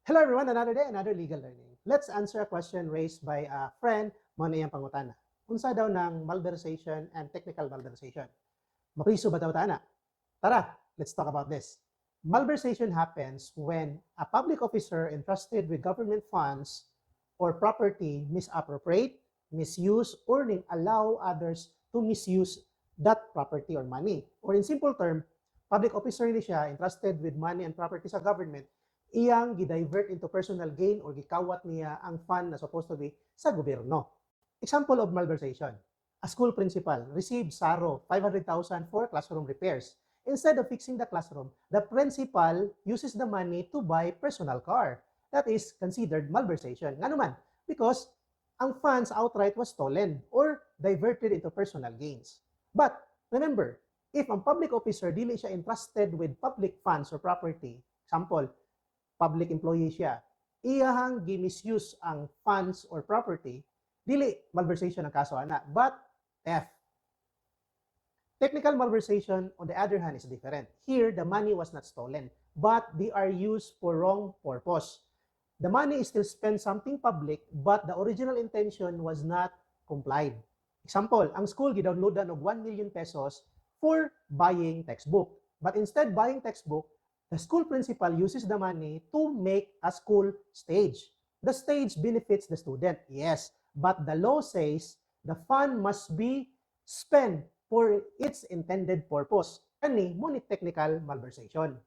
Hello everyone, another day, another legal learning. Let's answer a question raised by a friend mo na iyang pangutana. Unsa daw ng malversation and technical malversation? Makriso ba daw tana? Tara, let's talk about this. Malversation happens when a public officer entrusted with government funds or property misappropriate, misuse, or allow others to misuse that property or money. Or in simple term, public officer ni siya entrusted with money and property sa government, iyang gidivert into personal gain or gikawat niya ang fund na supposed to be sa gobyerno. Example of malversation. A school principal received SARO 500,000 for classroom repairs. Instead of fixing the classroom, the principal uses the money to buy personal car. That is considered malversation. Nga naman, because ang funds outright was stolen or diverted into personal gains. But remember, if ang public officer dili siya entrusted with public funds or property, example, public employee siya, iyahang gimisuse ang funds or property, dili malversation ang kaso ana, but theft. Technical malversation, on the other hand, is different. Here, the money was not stolen, but they are used for wrong purpose. The money is still spent something public, but the original intention was not complied. Example, ang school gidownloadan og 1 million pesos for buying textbook. But instead buying textbook, the school principal uses the money to make a school stage. The stage benefits the student, yes, but the law says the fund must be spent for its intended purpose. Kani mo ni technical malversation.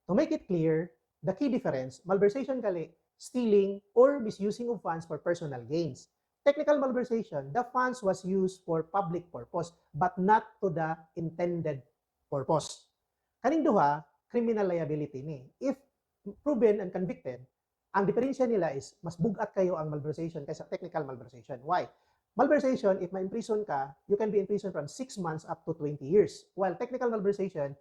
To make it clear, the key difference, malversation kali, stealing or misusing of funds for personal gains. Technical malversation, the funds was used for public purpose but not to the intended purpose. Kaning duha, criminal liability ni. If proven and convicted, ang diferensya nila is mas bugat kayo ang malversation kaysa technical malversation. Why? Malversation, if ma-imprison ka, you can be in prison from 6 months up to 20 years. While technical malversation,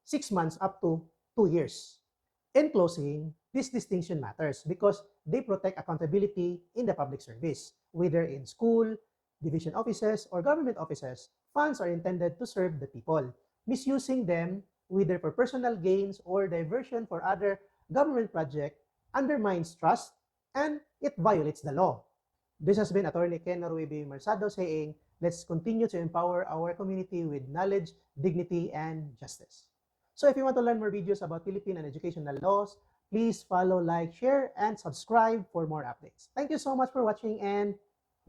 6 months up to 2 years. In closing, this distinction matters because they protect accountability in the public service. Whether in school, division offices, or government offices, funds are intended to serve the people. Misusing them, whether for personal gains or diversion for other government project, undermines trust and it violates the law. This has been Attorney Ken Norwebe Marsado saying, let's continue to empower our community with knowledge, dignity, and justice. So if you want to learn more videos about Philippine and educational laws, please follow, like, share, and subscribe for more updates. Thank you so much for watching and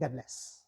God bless.